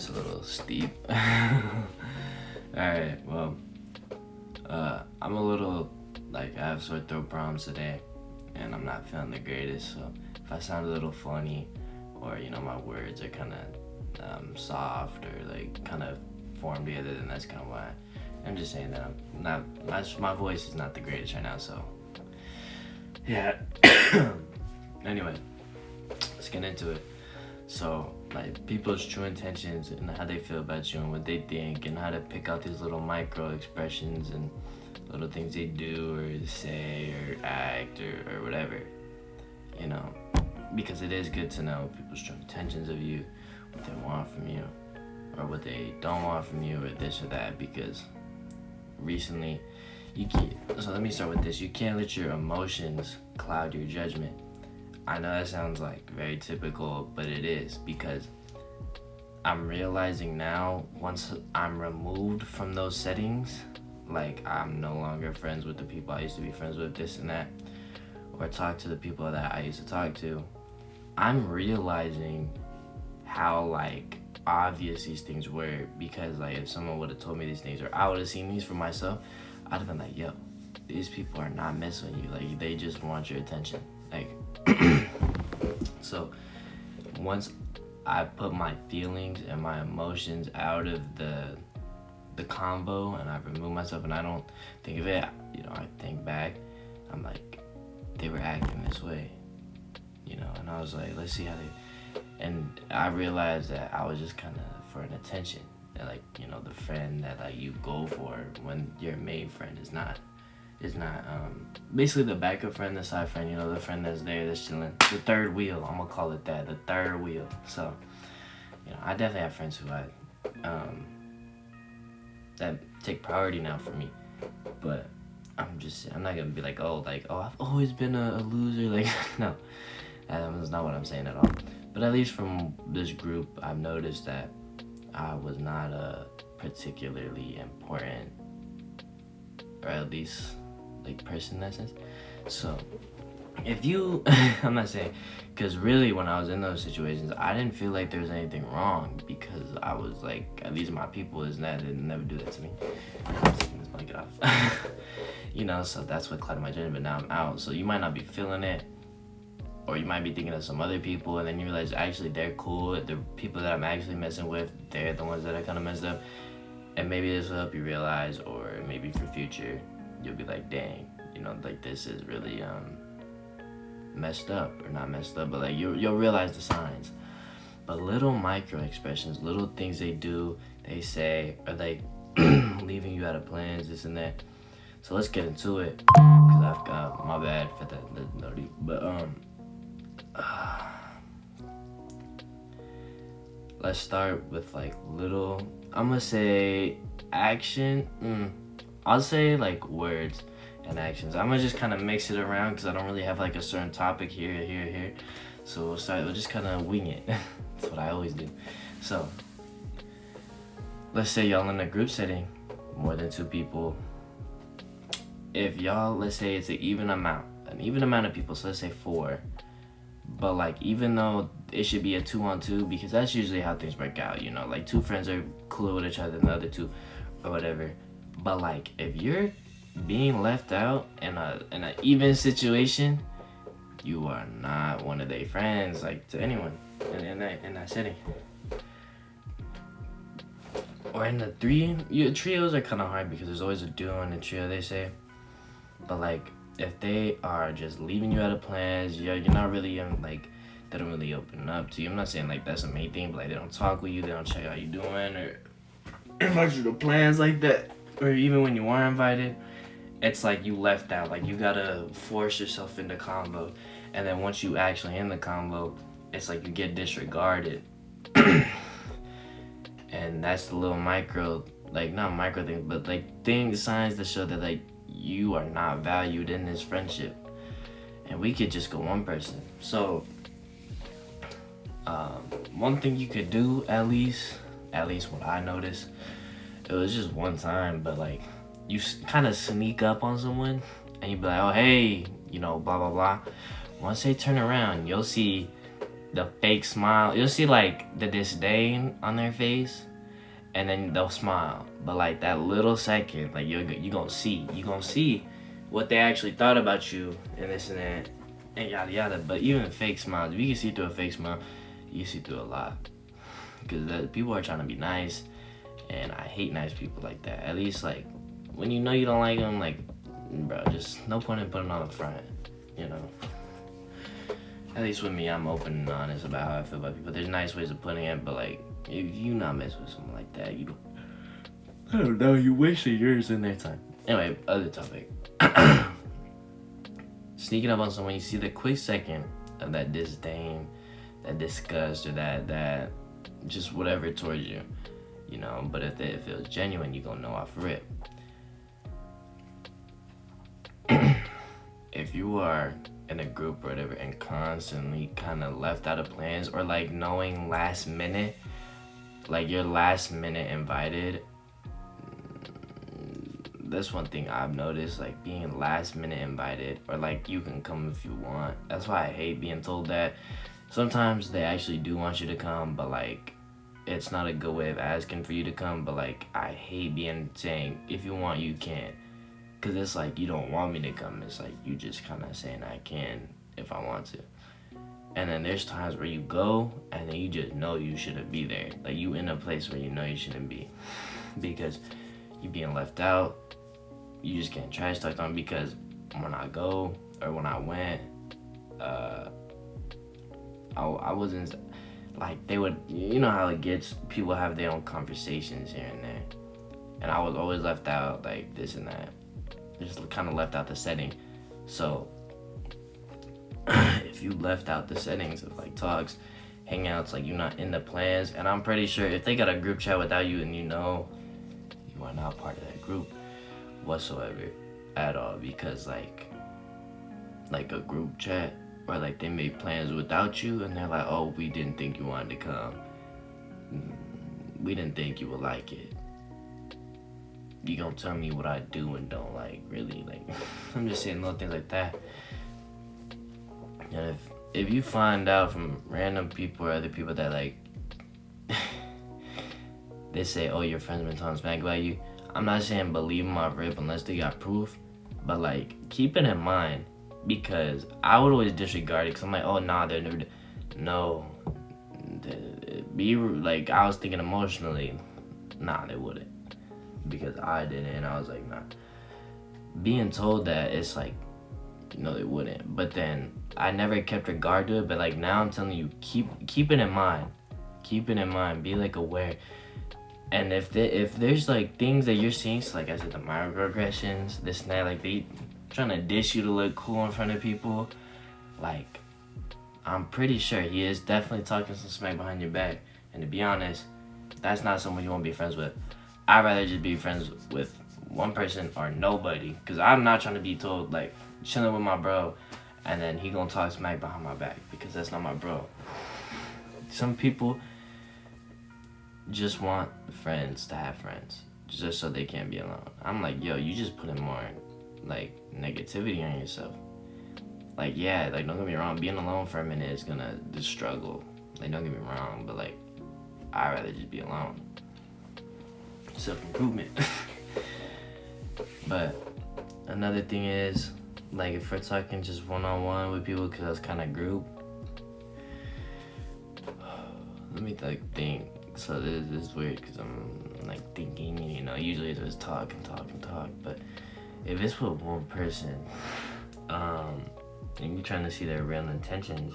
it's a little steep. Alright, well, I'm a little, like, I have sore throat problems today, and I'm not feeling the greatest, so if I sound a little funny, or, you know, my words are kind of soft, or, like, kind of formed together, then that's kind of why. I'm just saying that I'm not, my voice is not the greatest right now, so, yeah. Anyway, let's get into it. So, like, people's true intentions and how they feel about you and what they think and how to pick out these little micro expressions and little things they do or say or act or whatever, you know, because it is good to know people's true intentions of you, what they want from you, or what they don't want from you, or this or that, because recently, so let me start with this. You can't let your emotions cloud your judgment. I know that sounds like very typical, but it is, because I'm realizing now, once I'm removed from those settings, like I'm no longer friends with the people I used to be friends with, this and that, or talk to the people that I used to talk to, I'm realizing how, like, obvious these things were, because, like, if someone would have told me these things, or I would have seen these for myself, I'd have been like, yo, these people are not messing with you, like, they just want your attention, like. So once I put my feelings and my emotions out of the combo, and I remove myself and I don't think of it, you know, I think back, I'm like, they were acting this way, you know, and I was like, let's see how they, and I realized that I was just kind of for an attention, and, like, you know, the friend that, like, you go for when your main friend is not basically the backup friend, the side friend, you know, the friend that's there, that's chilling, the third wheel, I'm gonna call it that, the third wheel. So, you know, I definitely have friends who that take priority now for me, but I'm not gonna be like, oh, I've always been a loser, like, no, that's not what I'm saying at all. But at least from this group, I've noticed that I was not a particularly important, or at least, like, person in that sense. So if you I'm not saying, because really when I was in those situations, I didn't feel like there was anything wrong, because I was like, at least my people is that they never do that to me. I'm taking this blanket off. You know, so that's what clouded my judgment, but now I'm out. So you might not be feeling it, or you might be thinking of some other people, and then you realize actually they're cool, the people that I'm actually messing with, they're the ones that are kind of messed up. And maybe this will help you realize, or maybe for future, you'll be like, dang, you know, like, this is really messed up, or not messed up, but, like, you'll realize the signs. But little micro expressions, little things they do, they say, are like leaving you out of plans, this and that. So let's get into it, because I've got, my bad for that nerdy, but let's start with, like, little, I'm gonna say action, I'll say, like, words and actions. I'm gonna just kind of mix it around, because I don't really have, like, a certain topic here. So we'll just kind of wing it. That's what I always do. So let's say y'all in a group setting, more than 2 people. If y'all, let's say it's an even amount of people, so let's say 4. But, like, even though it should be a 2-on-2, because that's usually how things work out, you know, like, 2 friends are cooler with each other than the other 2 or whatever. But, like, if you're being left out in an even situation, you are not one of their friends, like, to anyone in that setting. Or in the trios are kind of hard, because there's always a duo and a trio, they say. But, like, if they are just leaving you out of plans, you're not really like, they don't really open up to you. I'm not saying, like, that's the main thing, but, like, they don't talk with you, they don't check how you doing, or invite you to plans like that. Or even when you are invited, it's like you left out. Like, you gotta force yourself into combo, and then once you actually in the combo, it's like you get disregarded. And that's the little micro, like, not micro thing, but, like, signs that show that, like, you are not valued in this friendship. And we could just go one person. So one thing you could do, at least what I noticed, it was just one time, but, like, you kind of sneak up on someone, and you be like, oh, hey, you know, blah blah blah. Once they turn around, you'll see the fake smile. You'll see like the disdain on their face, and then they'll smile. But like that little second, like you gonna see what they actually thought about you and this and that and yada yada. But even fake smiles, if you can see through a fake smile, you can see through a lot. Because people are trying to be nice, and I hate nice people like that. At least like when you know you don't like them, like bro, just no point in putting on the front, you know. At least with me, I'm open and honest about how I feel about people. There's nice ways of putting it, but like if you not mess with someone like that, you don't. I don't know. You wasting yours and their time. Anyway, other topic. Sneaking up on someone, you see the quick second of that disdain, that disgust, or that just whatever towards you, you know. But if it feels genuine, you gonna know off rip. If you are in a group or whatever and constantly kind of left out of plans, or like knowing last minute, like you're last minute invited, that's one thing I've noticed, like being last minute invited, or like you can come if you want. That's why I hate being told that. Sometimes they actually do want you to come, but like it's not a good way of asking for you to come. But like I hate saying if you want you can, because it's like you don't want me to come. It's like you just kind of saying I can if I want to. And then there's times where you go and then you just know you shouldn't be there. Like you in a place where you know you shouldn't be, because you being left out. You just getting trash talked on. Because when I go, or when I went, I wasn't like, they would, you know how it gets, people have their own conversations here and there, and I was always left out, like this and that, just kind of left out the setting. So if you left out the settings of like talks, hangouts, like you're not in the plans, and I'm pretty sure if they got a group chat without you and you know you are not part of that group whatsoever at all, because like a group chat, or like they made plans without you and they're like, oh, we didn't think you wanted to come, we didn't think you would like it, you gonna tell me what I do and don't like, really? Like I'm just saying little things like that. And if you find out from random people or other people that like they say, oh, your friend's been talking smack about you, I'm not saying believe them off rip unless they got proof, but like keep it in mind, because I would always disregard it, because I'm like, oh nah, they're never, no, be like, I was thinking emotionally, nah, they wouldn't, because I didn't, and I was like, nah. Being told that, it's like, you know, they wouldn't, but then I never kept regard to it. But like now I'm telling you, keep it in mind, be like aware. And if there's like things that you're seeing, so like I said, the microaggressions, this and that, like they trying to dish you to look cool in front of people, like I'm pretty sure he is definitely talking some smack behind your back. And to be honest, that's not someone you want to be friends with. I'd rather just be friends with one person or nobody, because I'm not trying to be told like chilling with my bro and then he gonna talk smack behind my back, because that's not my bro. Some people just want friends to have friends just so they can't be alone. I'm like, yo, you just putting more like negativity on yourself. Like, yeah, like don't get me wrong, being alone for a minute is gonna just struggle, like don't get me wrong, but like I'd rather just be alone. Self-improvement. But another thing is, like if we're talking just one-on-one with people, because that's kind of group, let me like think. So this is weird because I'm like thinking, you know, usually it's just talk, but if it's with one person, and you're trying to see their real intentions,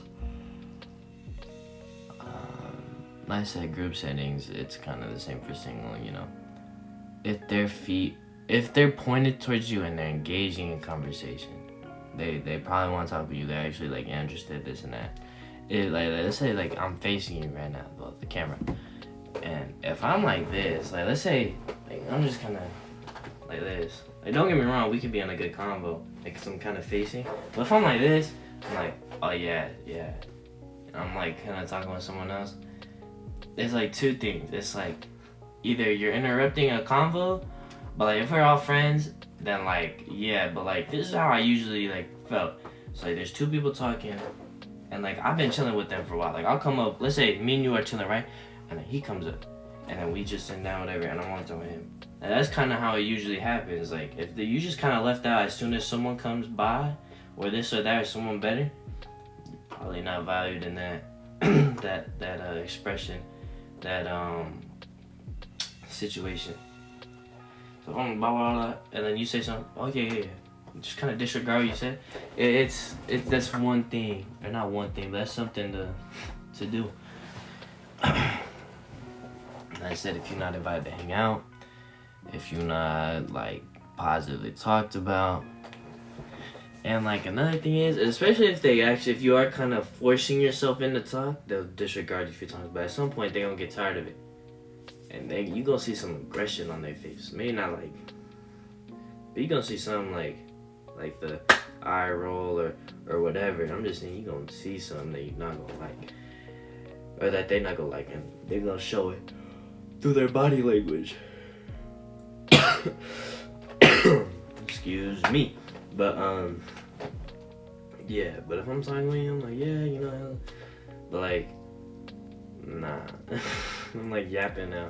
like I said, group settings, it's kind of the same for single, you know. If they're pointed towards you and they're engaging in conversation, they probably want to talk with you, they're actually like interested, this and that. Like let's say like I'm facing you right now, well, the camera. And if I'm like this, like let's say, like I'm just kind of like this. Like don't get me wrong, we could be in a good combo, like some kind of facing. But if I'm like this, I'm like, oh yeah. And I'm like kind of talking with someone else. There's like two things. It's like either you're interrupting a convo, but like if we're all friends, then like yeah. But like this is how I usually like felt. So like there's two people talking, And like I've been chilling with them for a while. Like I'll come up, let's say me and you are chilling, right? And then he comes up, and then we just sit down, whatever, and I'm on top of him. And that's kind of how it usually happens. Like if you just kind of left out as soon as someone comes by, or this or that, or someone better, you're probably not valued in that that expression, that situation. So blah blah blah, and then you say something. Oh yeah. Just kind of disregard what you said. It's that's one thing, or not one thing, but that's something to do. Like I said, if you're not invited to hang out, if you're not like positively talked about, and like another thing is, especially if you are kind of forcing yourself into talk, they'll disregard you if you're talking. But at some point, they're gonna get tired of it, and you gonna see some aggression on their face. Maybe not like, but you gonna see something like the eye roll or whatever. I'm just saying you gonna see something that you're not gonna like, or that they're not gonna like, and they're gonna show it through their body language. Excuse me. But yeah. But if I'm talking with you, I'm like, yeah, you know, but like, nah. I'm like yapping now,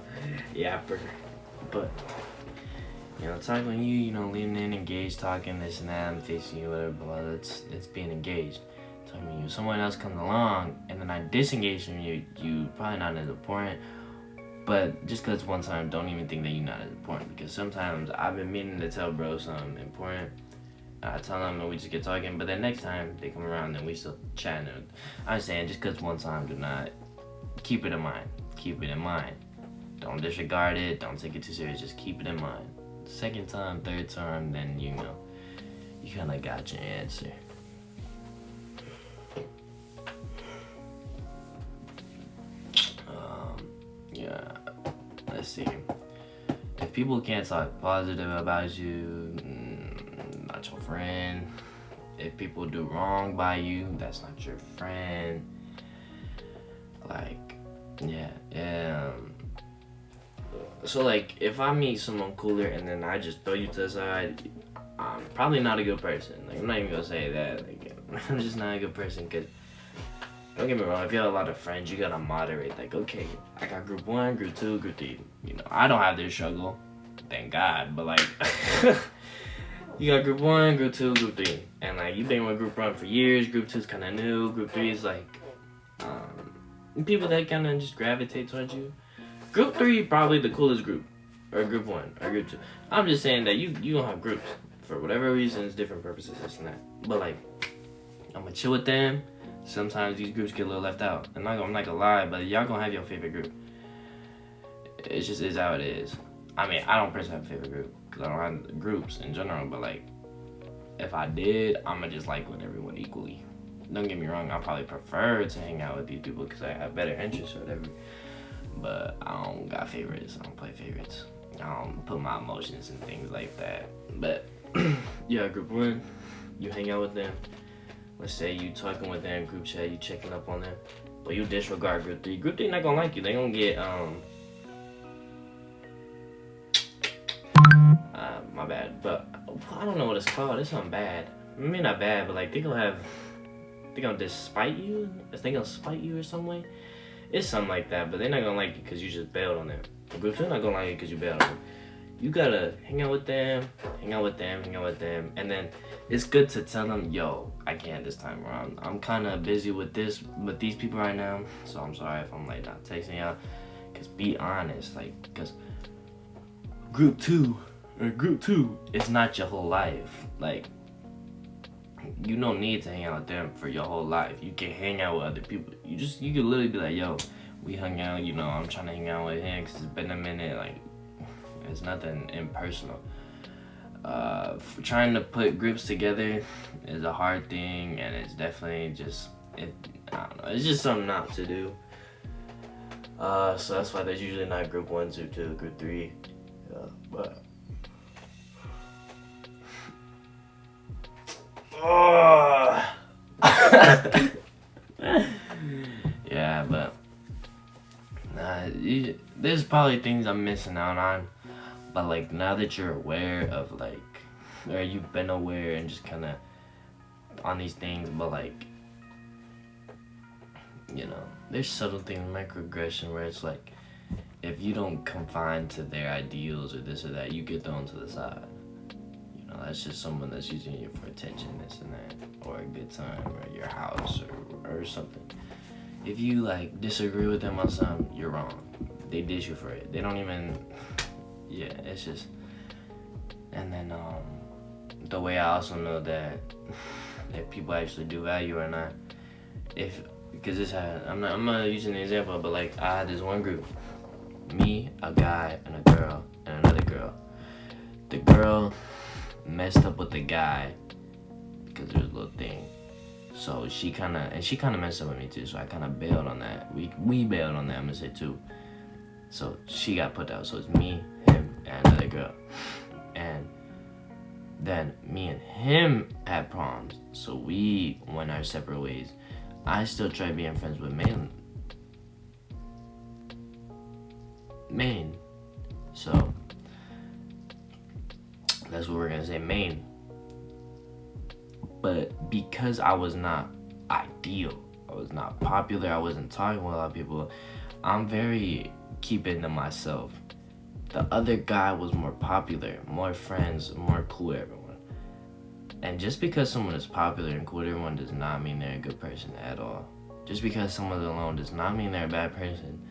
yapper. But you know, talking with you know, leaning in, engaged, talking this and that, I'm facing you, whatever, blah, it's being engaged. Talking to you, someone else comes along, and then I disengage from you, you probably not as important, but just because one time, don't even think that you're not as important, because sometimes I've been meaning to tell bro something important, I tell them and we just get talking, but then next time they come around and we still chatting. I'm saying, just because one time, do not, keep it in mind, don't disregard it, don't take it too serious, just keep it in mind. Second time, third time, then you know, you kind of got your answer. Yeah, let's see. If people can't talk positive about you, not your friend. If people do wrong by you, that's not your friend. Like, yeah. So like, if I meet someone cooler and then I just throw you to the side, I'm probably not a good person. Like, I'm not even gonna say that. Like, I'm just not a good person. Cause don't get me wrong, if you have a lot of friends, you gotta moderate. Like, okay, I got group 1, group 2, group 3. You know, I don't have this struggle, thank God. But like, you got group 1, group 2, group 3, and like you've been with group 1 for years. Group 2 is kind of new. Group 3 is like people that kind of just gravitate towards you. Group 3 probably the coolest group, or group 1, or group 2. I'm just saying that you don't have groups for whatever reasons, different purposes, this and that. But like, I'm gonna chill with them. Sometimes these groups get a little left out. I'm not gonna lie, but y'all gonna have your favorite group. It just is how it is. I mean, I don't personally have a favorite group because I don't have groups in general. But like, if I did, I'ma just like with everyone equally. Don't get me wrong, I probably prefer to hang out with these people because I have better interests or whatever. But I don't got favorites. I don't play favorites. I don't put my emotions and things like that. But yeah, group 1, you hang out with them. Let's say you talking with them, group chat, you checking up on them. But you disregard group 3. Group 3 not gonna like you. They gonna get my bad. But I don't know what it's called. It's something bad. Maybe not bad, but like they gonna despite you. They gonna spite you or some way. It's something like that, but they're not gonna like you because you just bailed on them. Group 2 not gonna like you because you bailed on them. You gotta hang out with them, and then it's good to tell them, yo, I can't this time around. I'm kind of busy with these people right now, so I'm sorry if I'm like not texting y'all. Cause be honest, like, cause group 2 is not your whole life. Like, you don't need to hang out with them for your whole life. You can hang out with other people. You can literally be like, yo, we hung out, you know, I'm trying to hang out with him because it's been a minute. Like, it's nothing impersonal. Trying to put groups together is a hard thing, and it's definitely just, I don't know, it's just something not to do. So that's why there's usually not group 1, group 2, group 3. But yeah, but there's probably things I'm missing out on. But like, now that you're aware of like, or you've been aware and just kind of on these things, but like, you know, there's subtle things, microaggression, where it's like, if you don't confine to their ideals or this or that, you get thrown to the side. You know, that's just someone that's using you for attention, this and that, or a good time, or your house, or something. If you like disagree with them on something, you're wrong. They dish you for it. They don't even, yeah, it's just. And then the way I also know that people actually do value or not, because this had, I'm not using an example, but like I had this one group, me, a guy, and a girl, and another girl. The girl messed up with the guy because there was a little thing. So she kind of messed up with me too. So I kind of bailed on that. We bailed on that. I'm gonna say too. So she got put out. So it's me, him, and another girl. And then me and him had problems. So we went our separate ways. I still tried being friends with Maine. So that's what we're gonna say, Maine. But because I was not ideal, I was not popular, I wasn't talking with a lot of people, I'm very keeping to myself. The other guy was more popular, more friends, more cool with everyone. And just because someone is popular and cool with everyone does not mean they're a good person at all. Just because someone's alone does not mean they're a bad person.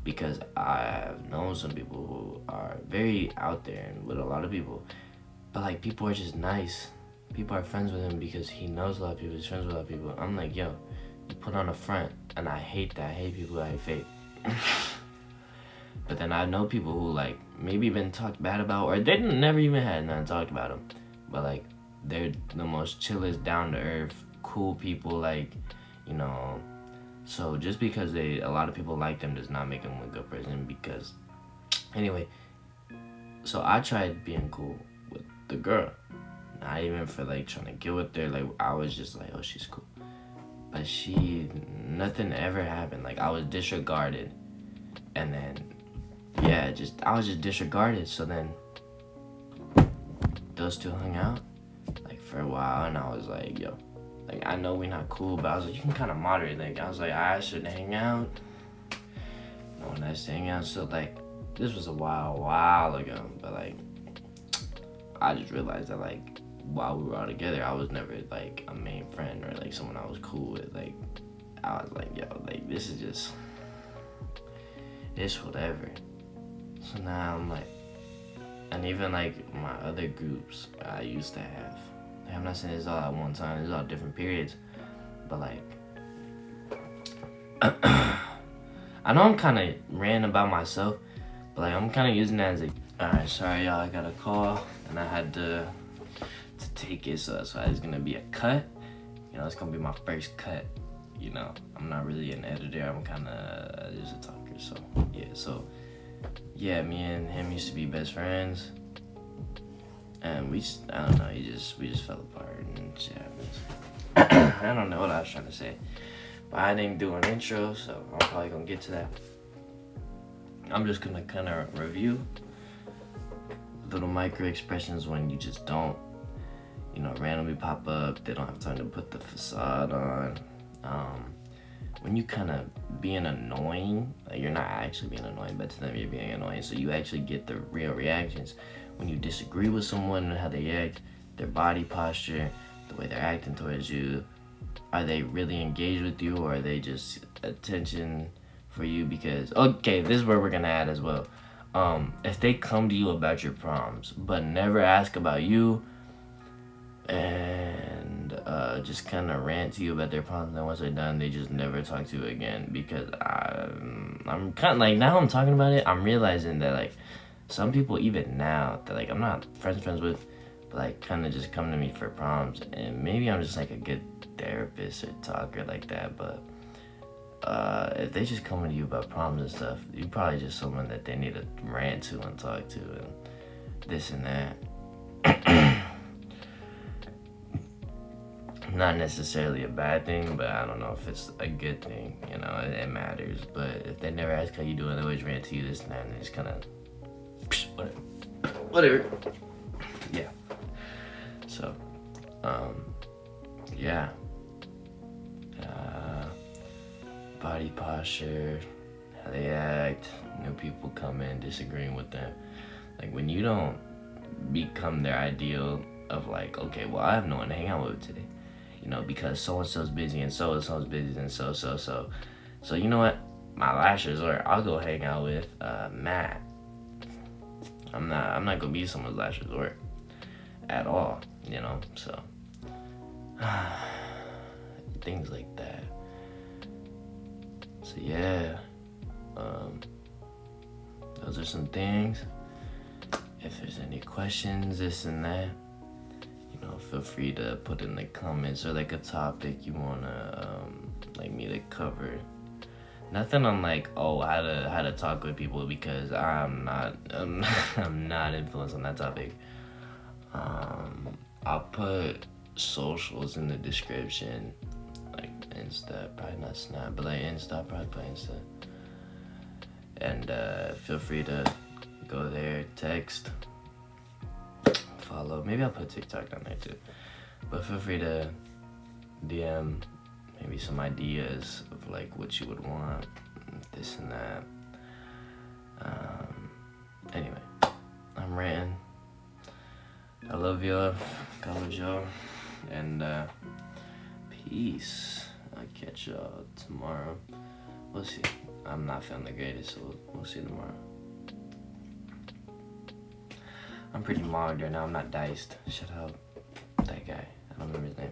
Because I have known some people who are very out there and with a lot of people. But like, people are just nice. People are friends with him because he knows a lot of people, he's friends with a lot of people. I'm like, yo, you put on a front, and I hate that. I hate people that hate fake. But then I know people who like maybe been talked bad about, or they never even had nothing talked about them, but like they're the most chillest, down to earth, cool people, like, you know. So just because a lot of people like them does not make them a good person. Because anyway, so I tried being cool with the girl, not even for like trying to get with her. Like, I was just like, oh, she's cool, but nothing ever happened. Like, I was disregarded, and then yeah, I was just disregarded. So then those two hung out like for a while, and I was like, yo, like, I know we're not cool, but I was like, you can kind of moderate. Like, I was like, I shouldn't hang out. No one has to hang out. So like, this was a while ago, but like, I just realized that like, while we were all together, I was never like a main friend or like someone I was cool with. Like, I was like, yo, like, this is just, it's whatever. So now I'm like, and even like my other groups I used to have, like, I'm not saying it's all at one time, it's all different periods, but like, I know I'm kind of ranting about myself, but like, I'm kind of using that as a, alright, sorry y'all, I got a call and I had to take it, so that's why it's gonna be a cut. You know, it's gonna be my first cut. You know, I'm not really an editor, I'm kind of just a talker. So yeah, yeah, me and him used to be best friends, and I don't know, we just fell apart and shit happens. I don't know what I was trying to say, but I didn't do an intro, so I'm probably gonna get to that. I'm just gonna kind of review little micro expressions when you just don't, you know, randomly pop up. They don't have time to put the facade on. When you kind of being annoying, like, you're not actually being annoying, but to them you're being annoying, so you actually get the real reactions. When you disagree with someone and how they act, their body posture, the way they're acting towards you, are they really engaged with you, or are they just attention for you? Because, okay, this is where we're gonna add as well. If they come to you about your problems but never ask about you, and just kind of rant to you about their problems, and once they're done, they just never talk to you again. Because I'm kind of like, now I'm talking about it, I'm realizing that like some people even now that like I'm not friends with, but like kind of just come to me for problems, and maybe I'm just like a good therapist or talker like that, but if they just coming to you about problems and stuff, you're probably just someone that they need to rant to and talk to and this and that. Not necessarily a bad thing, but I don't know if it's a good thing, you know, it matters. But if they never ask how you doing, they always rant to you, this and that, and they just kind of, whatever. Yeah. So, body posture, how they act, new people come in, disagreeing with them. Like when you don't become their ideal of like, okay, well, I have no one to hang out with today, you know, because so and so's busy and so and so's busy and so. So you know what? My last resort, I'll go hang out with Matt. I'm not gonna be someone's last resort at all, you know. So things like that. So yeah, those are some things. If there's any questions, this and that, you know, feel free to put in the comments or like a topic you wanna like me to cover. Nothing on like how to talk with people, because I'm not I'm not influenced on that topic. I'll put socials in the description, like Insta, probably not Snap, but like Insta, probably put Insta. And feel free to go there, text, follow. Maybe I'll put TikTok down there too. But feel free to DM maybe some ideas of like what you would want, this and that. Anyway, I'm ranting. I love y'all. God loves y'all. And peace. I'll catch y'all tomorrow. We'll see. I'm not feeling the greatest, so we'll see tomorrow. I'm pretty mogged right now. I'm not diced. Shout out that guy. I don't remember his name.